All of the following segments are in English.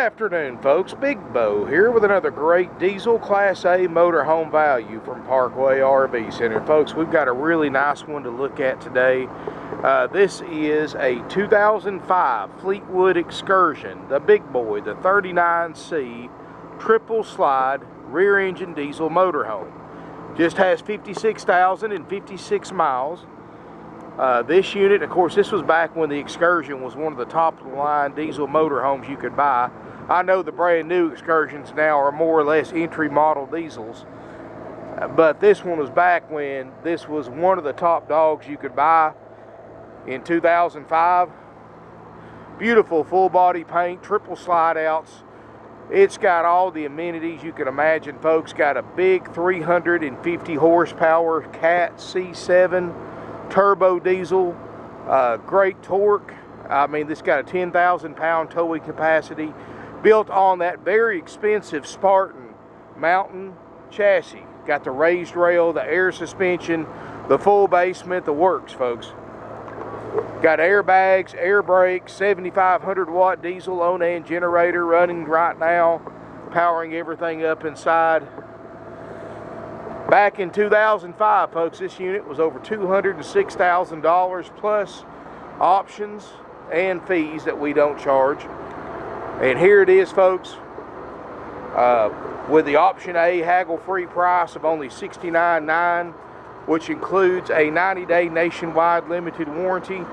afternoon, folks. Big Bo here with another great diesel Class A motorhome value from Parkway RV Center. Folks, we've got a really nice one to look at today. This is a 2005 Fleetwood Excursion, the big boy, the 39C triple slide rear engine diesel motorhome. Just has 56,056 miles. This unit, of course, this was back when the Excursion was one of the top-of-the-line diesel motorhomes you could buy. I know the brand new Excursions now are more or less entry-model diesels, but this one was back when this was one of the top dogs you could buy in 2005. Beautiful full-body paint, triple slide-outs. It's got all the amenities you can imagine, folks. Got a big 350 horsepower Cat C7 turbo diesel, great torque. I mean, this got a 10,000 pound towing capacity, built on that very expensive Spartan Mountain Chassis. Got the raised rail, the air suspension, the full basement, the works, folks. Got airbags, air brakes, 7,500 watt diesel Onan generator running right now, powering everything up inside. Back in 2005, folks, this unit was over $206,000 plus options and fees that we don't charge. And here it is, folks, with the option A haggle-free price of only $69,900, which includes a 90-day nationwide limited warranty,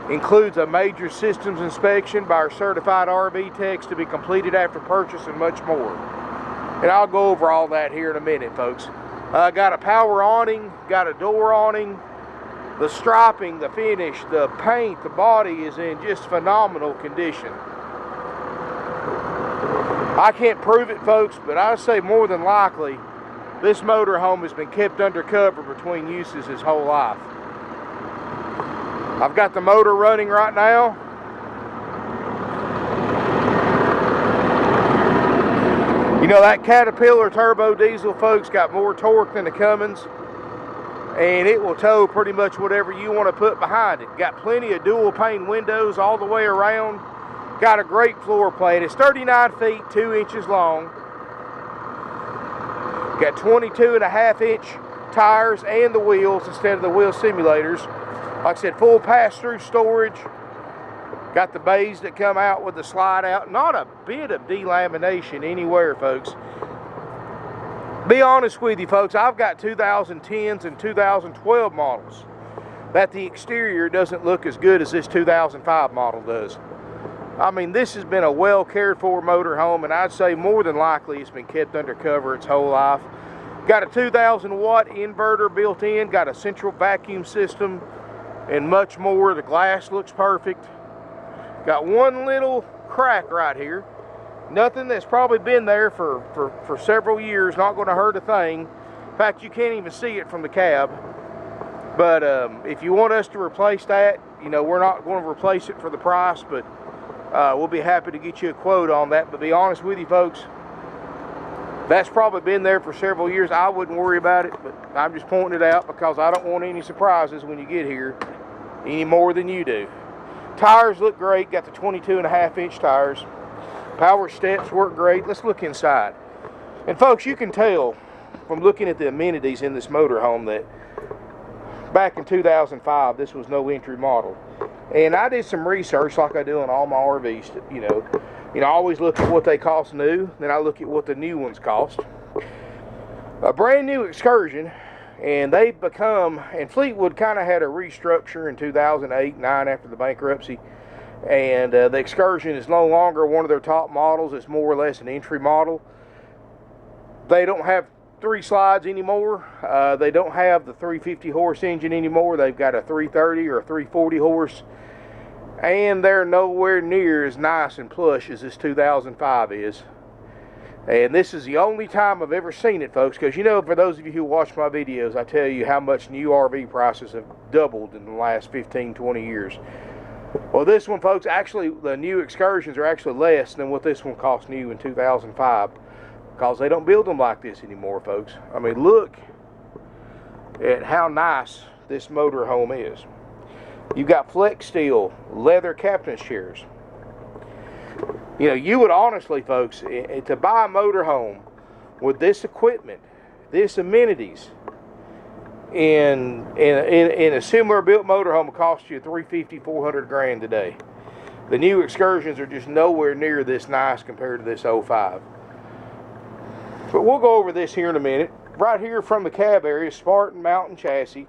includes a major systems inspection by our certified RV techs to be completed after purchase, and much more. And I'll go over all that here in a minute, folks. Got a power awning, got a door awning, the striping, the finish, the paint, the body is in just phenomenal condition. I can't prove it, folks, but I say more than likely this motorhome has been kept undercover between uses his whole life. I've got the motor running right now. You know, that Caterpillar turbo diesel, folks, got more torque than the Cummins, and it will tow pretty much whatever you want to put behind it. Got plenty of dual pane windows all the way around. Got a great floor plate. It's 39 feet 2 inches long. Got 22.5-inch tires and the wheels instead of the wheel simulators. Like I said, full pass-through storage. Got the bays that come out with the slide out. Not a bit of delamination anywhere, folks. Be honest with you, folks, I've got 2010s and 2012 models that the exterior doesn't look as good as this 2005 model does. I mean, this has been a well cared for motorhome, and I'd say more than likely it's been kept undercover its whole life. Got a 2,000 watt inverter built in, got a central vacuum system, and much more. The glass looks perfect. Got one little crack right here. Nothing that's probably been there for several years. Not going to hurt a thing. In fact, you can't even see it from the cab. But if you want us to replace that, you know, we're not going to replace it for the price, but we'll be happy to get you a quote on that. But be honest with you, folks, that's probably been there for several years. I wouldn't worry about it, but I'm just pointing it out because I don't want any surprises when you get here any more than you do. Tires look great. Got the 22.5-inch tires. Power steps work great. Let's look inside. And folks, you can tell from looking at the amenities in this motorhome that back in 2005, this was no entry model. And I did some research like I do on all my RVs. You know, I always look at what they cost new, then I look at what the new ones cost. A brand new Excursion, and they've become, and Fleetwood kind of had a restructure in 2008-9 after the bankruptcy, and the Excursion is no longer one of their top models. It's more or less an entry model. They don't have 3 slides anymore. They don't have the 350 horse engine anymore. They've got a 330 or a 340 horse, and they're nowhere near as nice and plush as this 2005 is. And this is the only time I've ever seen it, folks, because, you know, for those of you who watch my videos, I tell you how much new RV prices have doubled in the last 15, 20 years. Well, this one, folks, actually, the new Excursions are actually less than what this one cost new in 2005, because they don't build them like this anymore, folks. I mean, look at how nice this motorhome is. You've got flex steel leather captain's chairs. You know, you would honestly, folks, to buy a motorhome with this equipment, this amenities, in a similar built motorhome, will cost you $350, $400 grand today. The new Excursions are just nowhere near this nice compared to this 05. But we'll go over this here in a minute. Right here from the cab area, Spartan Mountain Chassis,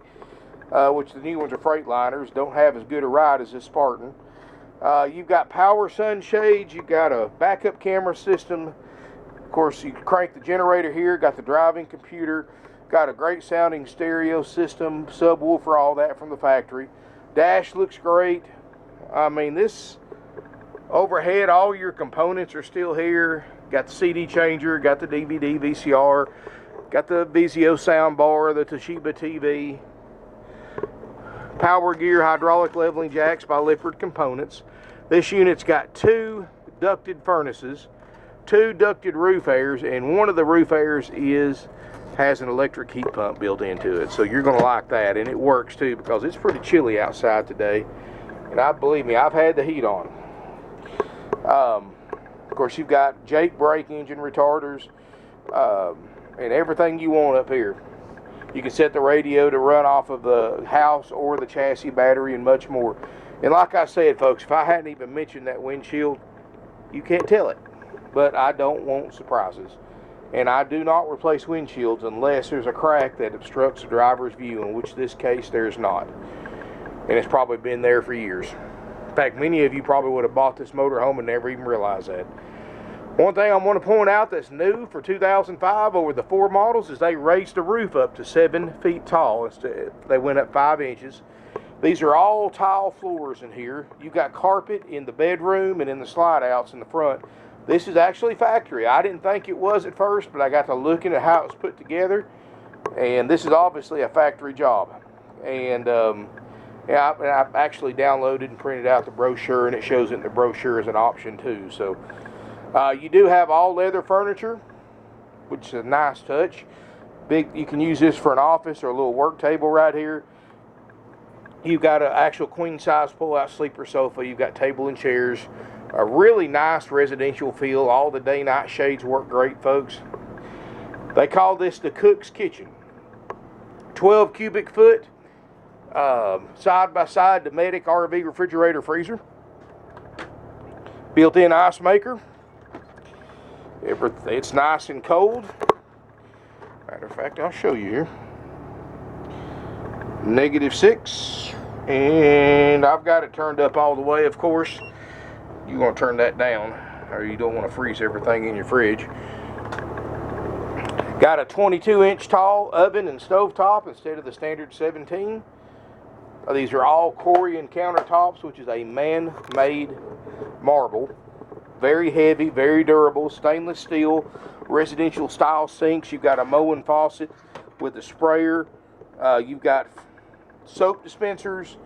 which the new ones are Freightliners, don't have as good a ride as this Spartan. You've got power sunshades, you've got a backup camera system. Of course, you crank the generator here, got the driving computer, got a great sounding stereo system, subwoofer, all that from the factory. Dash looks great. I mean, this overhead, all your components are still here. Got the CD changer, got the DVD, VCR, got the Vizio sound bar, the Toshiba TV, power gear, hydraulic leveling jacks by Lippert Components. This unit's got 2 ducted furnaces, 2 ducted roof airs, and one of the roof airs has an electric heat pump built into it. So you're going to like that, and it works too because it's pretty chilly outside today. And believe me, I've had the heat on. Of course, you've got Jake brake engine retarders, and everything you want up here. You can set the radio to run off of the house or the chassis battery and much more. And like I said, folks, if I hadn't even mentioned that windshield, you can't tell it. But I don't want surprises. And I do not replace windshields unless there's a crack that obstructs the driver's view, in which this case there's not. And it's probably been there for years. In fact, many of you probably would have bought this motorhome and never even realized that. One thing I want to point out that's new for 2005 over the 4 models is they raised the roof up to 7 feet tall. They went up 5 inches. These are all tile floors in here. You've got carpet in the bedroom and in the slide outs in the front. This is actually factory. I didn't think it was at first, but I got to looking at how it was put together, and this is obviously a factory job. And yeah, I actually downloaded and printed out the brochure, and it shows it in the brochure as an option too. So you do have all leather furniture, which is a nice touch. You can use this for an office or a little work table right here. You've got an actual queen size pull out sleeper sofa. You've got table and chairs. A really nice residential feel. All the day night shades work great, folks. They call this the cook's kitchen. 12 cubic foot side by side Dometic RV refrigerator freezer. Built-in ice maker. It's nice and cold. Matter of fact, I'll show you here. -6, and I've got it turned up all the way. Of course, you want to turn that down, or you don't want to freeze everything in your fridge. Got a 22-inch tall oven and stovetop instead of the standard 17. These are all corian countertops, which is a man-made marble. Very heavy, very durable, stainless steel, residential style sinks. You've got a mowing faucet with a sprayer. You've got soap dispensers,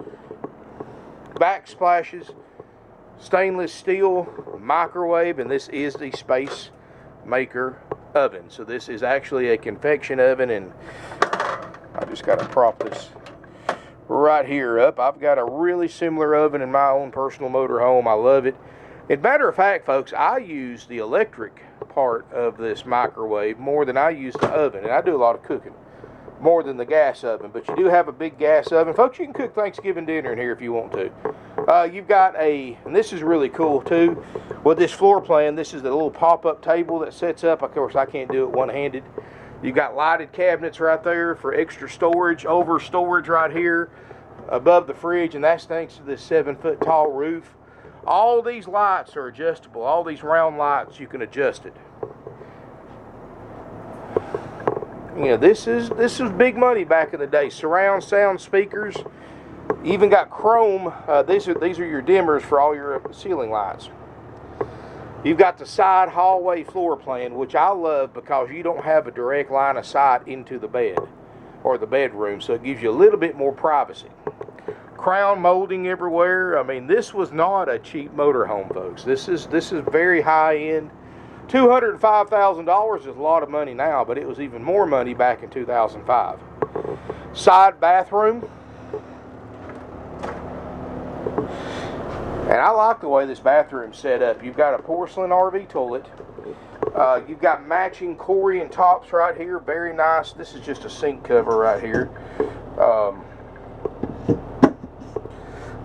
backsplashes, stainless steel, microwave, and this is the Space Maker oven. So this is actually a convection oven, and I just got to prop this right here up. I've got a really similar oven in my own personal motorhome. I love it. As a matter of fact, folks, I use the electric part of this microwave more than I use the oven, and I do a lot of cooking more than the gas oven. But you do have a big gas oven, folks. You can cook Thanksgiving dinner in here if you want to. You've got and this is really cool too, with this floor plan. This is the little pop-up table that sets up. Of course, I can't do it one-handed. You've got lighted cabinets right there for extra storage, over storage right here above the fridge, and that's thanks to this 7-foot tall roof. All these lights are adjustable. All these round lights, you can adjust it. You know, this is big money back in the day. Surround sound speakers. Even got chrome. These are your dimmers for all your ceiling lights. You've got the side hallway floor plan, which I love because you don't have a direct line of sight into the bed or the bedroom, so it gives you a little bit more privacy. Crown molding everywhere. I mean, this was not a cheap motorhome, folks. This is very high end. $205,000 is a lot of money now, but it was even more money back in 2005. Side bathroom. And I like the way this bathroom's set up. You've got a porcelain RV toilet. You've got matching corian tops right here. Very nice. This is just a sink cover right here.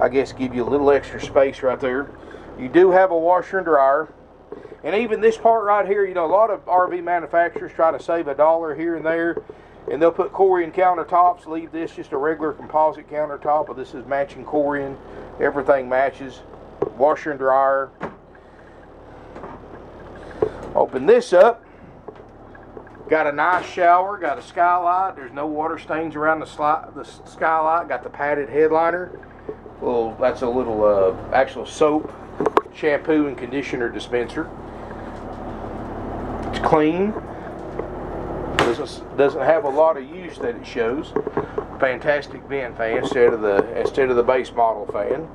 I guess give you a little extra space right there. You do have a washer and dryer. And even this part right here, you know, a lot of RV manufacturers try to save $1 here and there, and they'll put corian countertops, leave this just a regular composite countertop, but this is matching corian. Everything matches. Washer and dryer. Open this up. Got a nice shower, got a skylight. There's no water stains around the skylight. Got the padded headliner. Well, that's a little actual soap, shampoo, and conditioner dispenser. It's clean. Doesn't have a lot of use that it shows. Fantastic vent fan instead of the base model fan.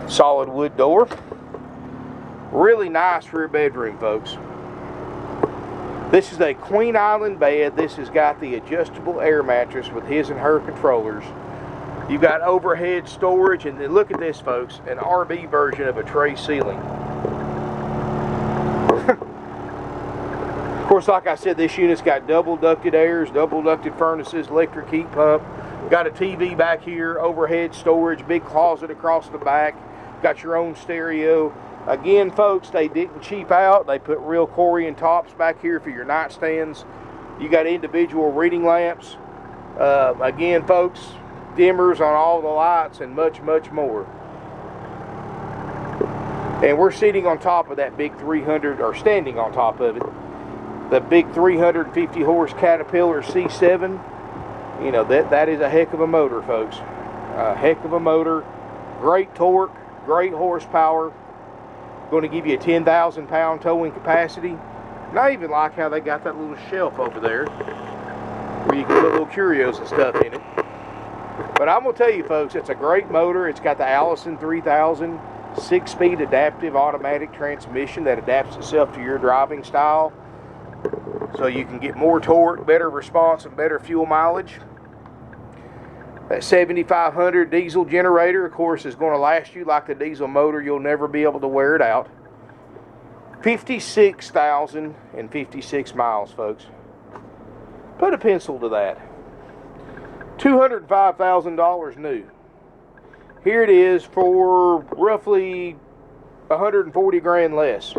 Solid wood door. Really nice rear bedroom, folks. This is a Queen Island bed. This has got the adjustable air mattress with his and her controllers. You've got overhead storage, and then look at this, folks, an RV version of a tray ceiling. Of course, like I said, this unit's got double ducted airs, double ducted furnaces, electric heat pump. Got a TV back here, overhead storage, big closet across the back. Got your own stereo. Again, folks, they didn't cheap out. They put real corian tops back here for your nightstands. You got individual reading lamps. Again, folks, dimmers on all the lights and much, much more. And we're sitting on top of that big 300, or standing on top of it, the big 350 horse Caterpillar C7. You know, that is a heck of a motor, folks. A heck of a motor. Great torque, great horsepower. Going to give you a 10,000 pound towing capacity. And I even like how they got that little shelf over there where you can put little curios and stuff in it. But I'm going to tell you, folks, it's a great motor. It's got the Allison 3000 6-speed adaptive automatic transmission that adapts itself to your driving style. So you can get more torque, better response, and better fuel mileage. That 7500 diesel generator, of course, is going to last you like the diesel motor. You'll never be able to wear it out. 56,056 miles, folks. Put a pencil to that. $205,000 new. Here it is for roughly 140 grand less,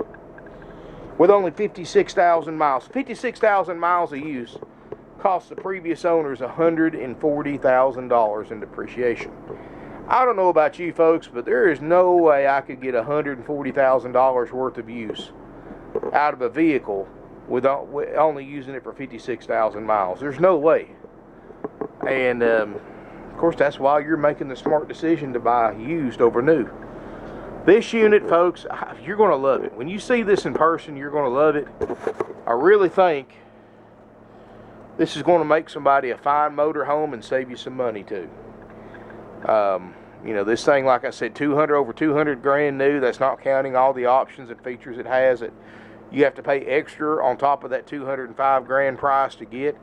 with only 56,000 miles. 56,000 miles of use cost the previous owners $140,000 in depreciation. I don't know about you folks, but there is no way I could get $140,000 worth of use out of a vehicle with only using it for 56,000 miles. There's no way. And of course, that's why you're making the smart decision to buy used over new. This unit, folks, you're going to love it. When you see this in person, you're going to love it. I really think this is going to make somebody a fine motor home and save you some money too. You know, this thing, like I said, over 200 grand new. That's not counting all the options and features it has that you have to pay extra on top of that 205 grand price to get.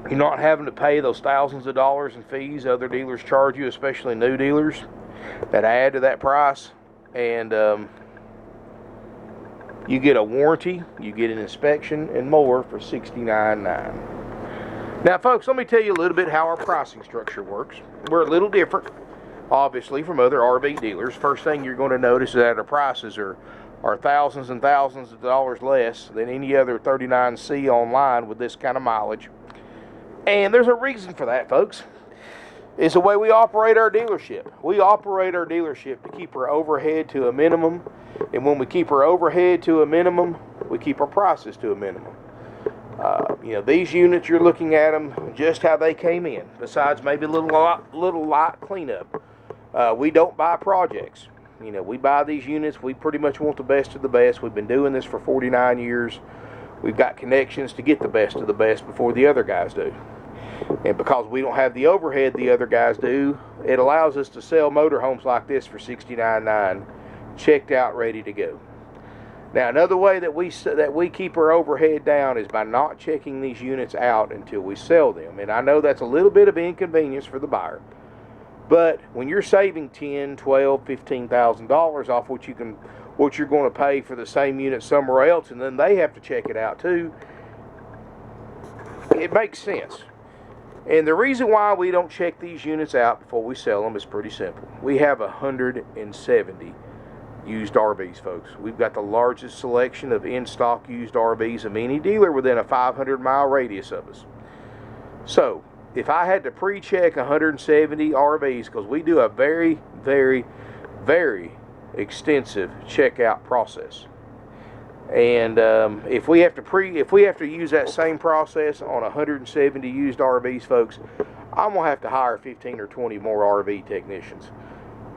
You're not having to pay those thousands of dollars in fees other dealers charge you, especially new dealers, that add to that price. And you get a warranty, you get an inspection, and more for $69.9. Now, folks, let me tell you a little bit how our pricing structure works. We're a little different, obviously, from other RV dealers. First thing you're going to notice is that our prices are thousands and thousands of dollars less than any other 39C online with this kind of mileage. And there's a reason for that, folks. It's the way we operate our dealership. We operate our dealership to keep our overhead to a minimum. And when we keep our overhead to a minimum, we keep our prices to a minimum. You know, these units, you're looking at them just how they came in, besides maybe a little light cleanup. We don't buy projects. You know, we buy these units. We pretty much want the best of the best. We've been doing this for 49 years. We've got connections to get the best of the best before the other guys do. And because we don't have the overhead the other guys do, it allows us to sell motorhomes like this for $69.9, checked out, ready to go. Now, another way that we keep our overhead down is by not checking these units out until we sell them. And I know that's a little bit of inconvenience for the buyer, but when you're saving $10, $12, $15,000 off what you're going to pay for the same unit somewhere else, and then they have to check it out too, it makes sense. And the reason why we don't check these units out before we sell them is pretty simple. We have 170 used RVs, folks. We've got the largest selection of in-stock used RVs of any dealer within a 500-mile radius of us. So, if I had to pre-check 170 RVs, because we do a very, very, very extensive checkout process, and if we have to use that same process on 170 used RVs, folks, I'm gonna have to hire 15 or 20 more RV technicians.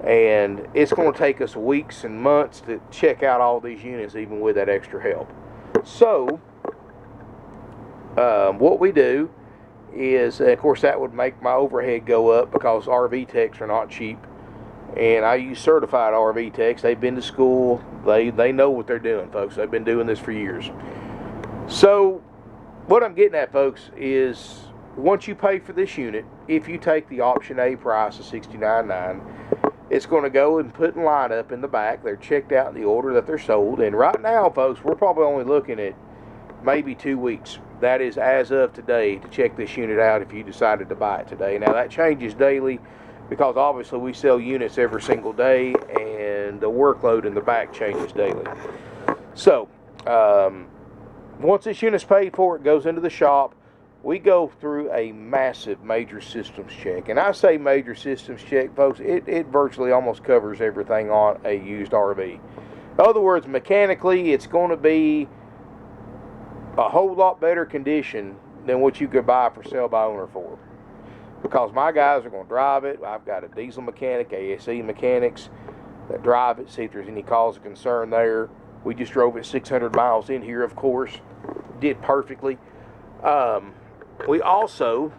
And it's going to take us weeks and months to check out all these units, even with that extra help. So, what we do is, of course, that would make my overhead go up because RV techs are not cheap. And I use certified RV techs. They've been to school. They know what they're doing, folks. They've been doing this for years. So, what I'm getting at, folks, is once you pay for this unit, if you take the option A price of $69.9, it's going to go and put in line up in the back. They're checked out in the order that they're sold. And right now, folks, we're probably only looking at maybe 2 weeks. That is as of today to check this unit out if you decided to buy it today. Now, that changes daily because obviously we sell units every single day and the workload in the back changes daily. So, once this unit's paid for, it goes into the shop. We go through a massive major systems check. And I say major systems check, folks, it virtually almost covers everything on a used RV. In other words, mechanically, it's going to be a whole lot better condition than what you could buy for sale by owner for. Because my guys are going to drive it. I've got a diesel mechanic, ASE mechanics that drive it, see if there's any cause of concern there. We just drove it 600 miles in here, of course. Did perfectly. We also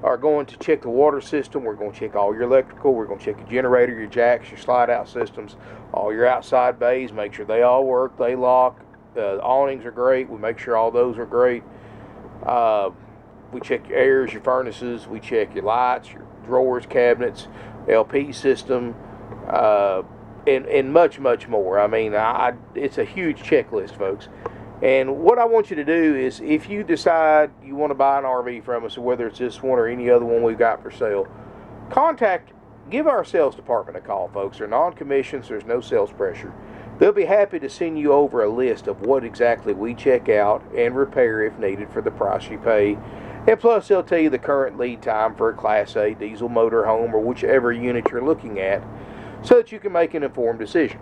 are going to check the water system. We're going to check all your electrical. We're going to check your generator, your jacks, your slide out systems, all your outside bays, make sure they all work, they lock. The awnings are great. We make sure all those are great. We check your airs, your furnaces. We check your lights, your drawers, cabinets, LP system, and much, much more. I mean, it's a huge checklist, folks. And what I want you to do is, if you decide you want to buy an RV from us, or whether it's this one or any other one we've got for sale, give our sales department a call, folks. They're non-commissioned, so there's no sales pressure. They'll be happy to send you over a list of what exactly we check out and repair if needed for the price you pay. And plus, they'll tell you the current lead time for a Class A diesel motorhome or whichever unit you're looking at, so that you can make an informed decision.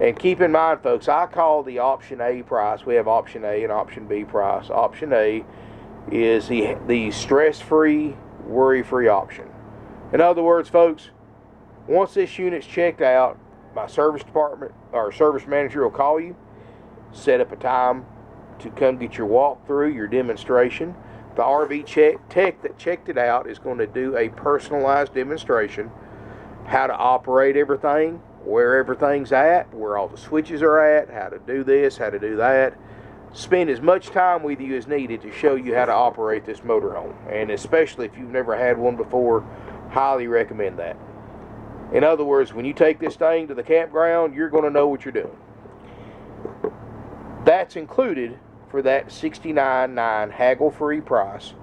And keep in mind, folks, I call the option A price. We have option A and option B price. Option A is the stress-free, worry-free option. In other words, folks, once this unit's checked out, my service department or service manager will call you, set up a time to come get your walkthrough, your demonstration. The RV tech that checked it out is going to do a personalized demonstration, how to operate everything, where everything's at, where all the switches are at, how to do this, how to do that. Spend as much time with you as needed to show you how to operate this motorhome. And especially if you've never had one before, highly recommend that. In other words, when you take this thing to the campground, you're going to know what you're doing. That's included for that $69.9 haggle-free price.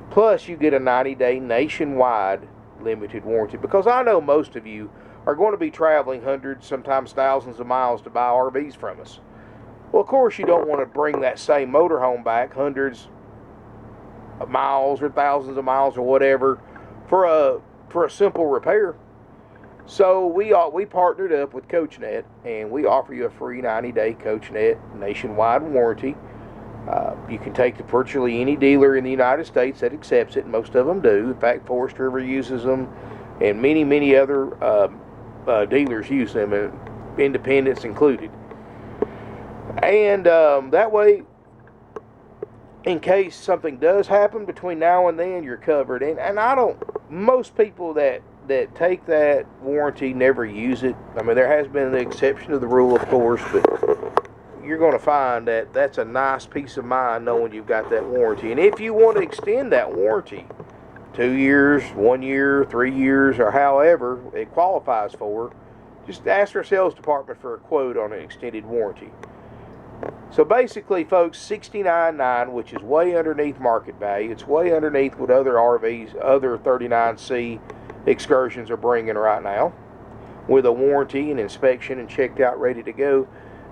Plus, you get a 90-day nationwide limited warranty. Because I know most of you are going to be traveling hundreds, sometimes thousands of miles to buy RVs from us. Well, of course, you don't want to bring that same motorhome back hundreds of miles or thousands of miles or whatever for a simple repair. So we partnered up with CoachNet, and we offer you a free 90-day CoachNet nationwide warranty. You can take to virtually any dealer in the United States that accepts it, and most of them do. In fact, Forest River uses them, and many, many other dealers use them, independents included. And that way, in case something does happen between now and then, you're covered. And most people that take that warranty never use it. I mean, there has been an exception to the rule, of course, but you're going to find that that's a nice peace of mind knowing you've got that warranty. And if you want to extend that warranty, 2 years, 1 year, 3 years, or however it qualifies for, just ask our sales department for a quote on an extended warranty. So basically, folks, $69.9, which is way underneath market value. It's way underneath what other RVs, other 39C excursions are bringing right now. With a warranty and inspection and checked out, ready to go,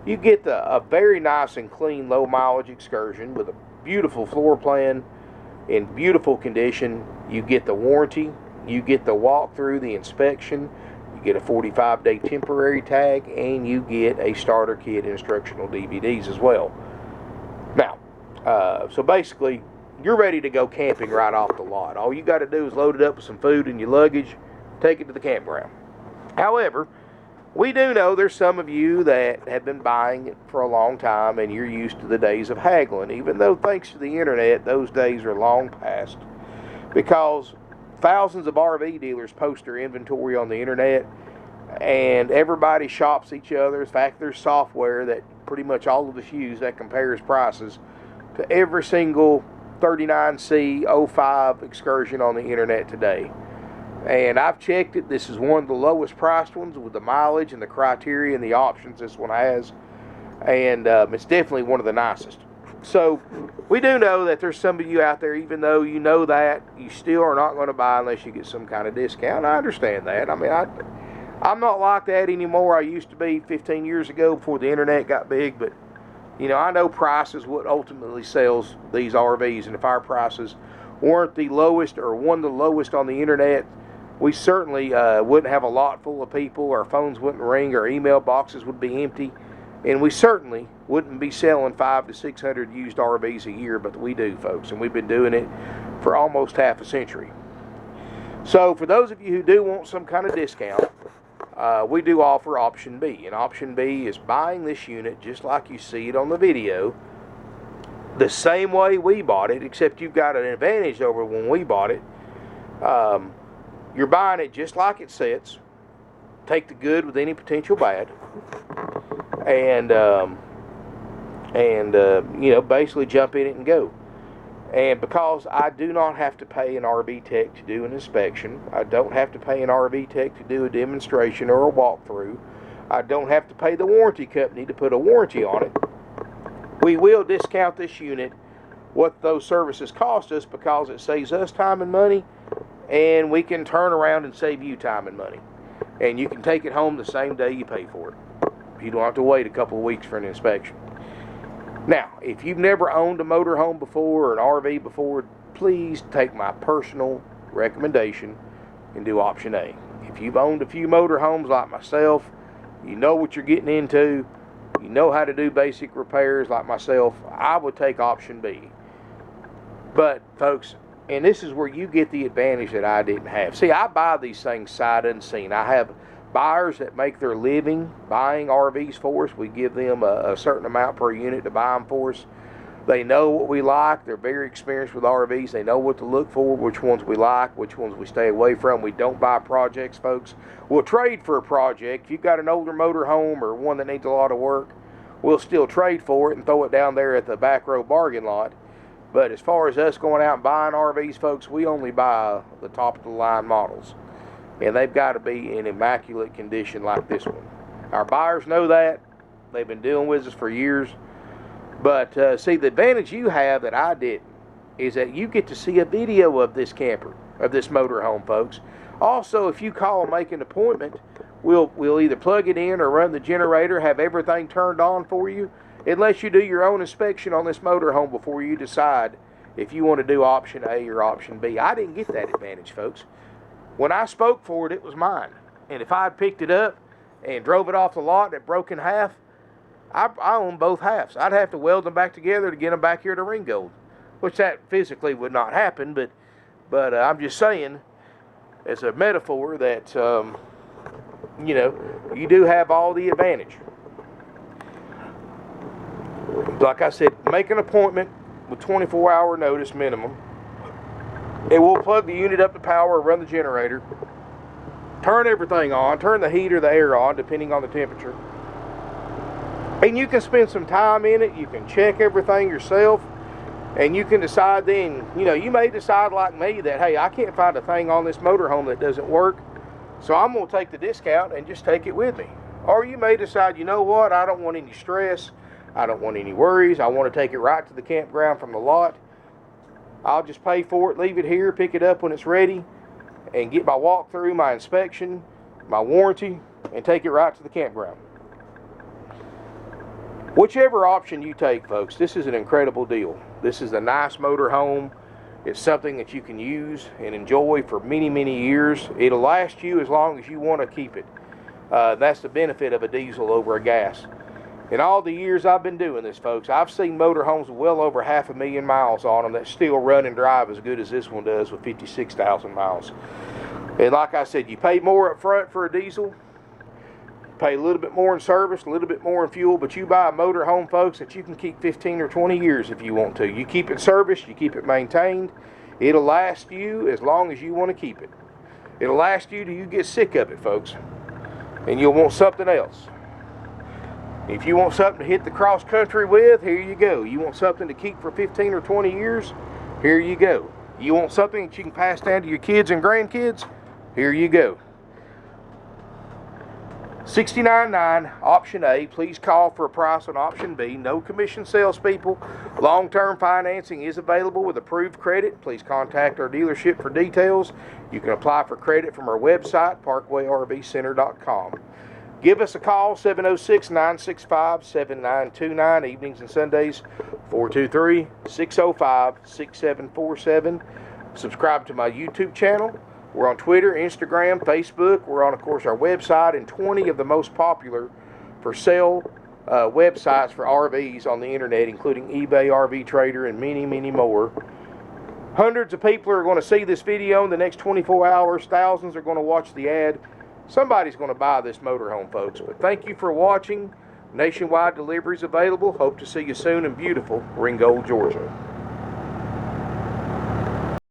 you get a very nice and clean, low mileage excursion with a beautiful floor plan in beautiful condition. You get the warranty, you get the walkthrough, the inspection. You get a 45-day temporary tag, and you get a starter kit instructional DVDs as well. Now, so basically, you're ready to go camping right off the lot. All you got to do is load it up with some food and your luggage, take it to the campground. However, we do know there's some of you that have been buying it for a long time, and you're used to the days of haggling, even though thanks to the internet, those days are long past, because thousands of RV dealers post their inventory on the internet, and everybody shops each other. In fact, there's software that pretty much all of us use that compares prices to every single 39C 05 excursion on the internet today. And I've checked it. This is one of the lowest priced ones with the mileage and the criteria and the options this one has. And it's definitely one of the nicest. So we do know that there's some of you out there, even though you know that, you still are not going to buy unless you get some kind of discount. I understand that. I mean, I'm not like that anymore. I used to be 15 years ago before the internet got big. But, you know, I know price is what ultimately sells these RVs. And if our prices weren't the lowest or one of the lowest on the internet, we certainly wouldn't have a lot full of people. Our phones wouldn't ring. Our email boxes would be empty. And we certainly wouldn't be selling 500 to 600 used RVs a year, but we do, folks. And we've been doing it for almost half a century. So for those of you who do want some kind of discount, we do offer option B. And option B is buying this unit just like you see it on the video, the same way we bought it, except you've got an advantage over when we bought it. You're buying it just like it sits. Take the good with any potential bad. And you know, basically jump in it and go. And because I do not have to pay an RV tech to do an inspection, I don't have to pay an RV tech to do a demonstration or a walkthrough, I don't have to pay the warranty company to put a warranty on it, we will discount this unit what those services cost us, because it saves us time and money, and we can turn around and save you time and money. And you can take it home the same day you pay for it. You don't have to wait a couple of weeks for an inspection. Now, if you've never owned a motorhome before or an RV before, please take my personal recommendation and do option A. If you've owned a few motorhomes like myself, you know what you're getting into, you know how to do basic repairs like myself, I would take option B. But, folks, and this is where you get the advantage that I didn't have. See, I buy these things sight unseen. I have buyers that make their living buying RVs for us. We give them a certain amount per unit to buy them for us. They know what we like. They're very experienced with RVs. They know what to look for, which ones we like, which ones we stay away from. We don't buy projects, folks. We'll trade for a project. If you've got an older motorhome or one that needs a lot of work, we'll still trade for it and throw it down there at the back row bargain lot. But as far as us going out and buying RVs, folks, we only buy the top-of-the-line models. And they've got to be in immaculate condition like this one. Our buyers know that. They've been dealing with us for years. But see, the advantage you have that I didn't is that you get to see a video of this camper, of this motorhome, folks. Also, if you call and make an appointment, we'll either plug it in or run the generator, have everything turned on for you, unless you do your own inspection on this motorhome before you decide if you want to do option A or option B. I didn't get that advantage, folks. When I spoke for it, it was mine. And if I had picked it up and drove it off the lot and it broke in half, I own both halves. I'd have to weld them back together to get them back here to Ringgold, which that physically would not happen. But I'm just saying, as a metaphor, that you know, you do have all the advantage. Like I said, make an appointment with 24-hour notice minimum. And we'll plug the unit up to power, run the generator, turn everything on, turn the heat or the air on, depending on the temperature. And you can spend some time in it. You can check everything yourself. And you can decide then, you know, you may decide like me that, hey, I can't find a thing on this motorhome that doesn't work. So I'm going to take the discount and just take it with me. Or you may decide, you know what, I don't want any stress. I don't want any worries. I want to take it right to the campground from the lot. I'll just pay for it, leave it here, pick it up when it's ready, and get my walkthrough, my inspection, my warranty, and take it right to the campground. Whichever option you take, folks, this is an incredible deal. This is a nice motor home. It's something that you can use and enjoy for many, many years. It'll last you as long as you want to keep it. That's the benefit of a diesel over a gas. In all the years I've been doing this, folks, I've seen motor homes with well over 500,000 miles on them that still run and drive as good as this one does with 56,000 miles. And like I said, you pay more up front for a diesel, pay a little bit more in service, a little bit more in fuel, but you buy a motor home, folks, that you can keep 15 or 20 years if you want to. You keep it serviced, you keep it maintained, it'll last you as long as you want to keep it. It'll last you till you get sick of it, folks, and you'll want something else. If you want something to hit the cross country with, here you go. You want something to keep for 15 or 20 years, here you go. You want something that you can pass down to your kids and grandkids, here you go. $69.9, option A. Please call for a price on option B. No commission salespeople. Long-term financing is available with approved credit. Please contact our dealership for details. You can apply for credit from our website, parkwayrvcenter.com. Give us a call, 706-965-7929, evenings and Sundays, 423-605-6747. Subscribe to my YouTube channel. We're on Twitter, Instagram, Facebook. We're on, of course, our website and 20 of the most popular for sale websites for RVs on the internet, including eBay, RV Trader, and many, many more. Hundreds of people are going to see this video in the next 24 hours. Thousands are going to watch the ad. Somebody's going to buy this motorhome, folks. But thank you for watching. Nationwide deliveries available. Hope to see you soon in beautiful Ringgold, Georgia.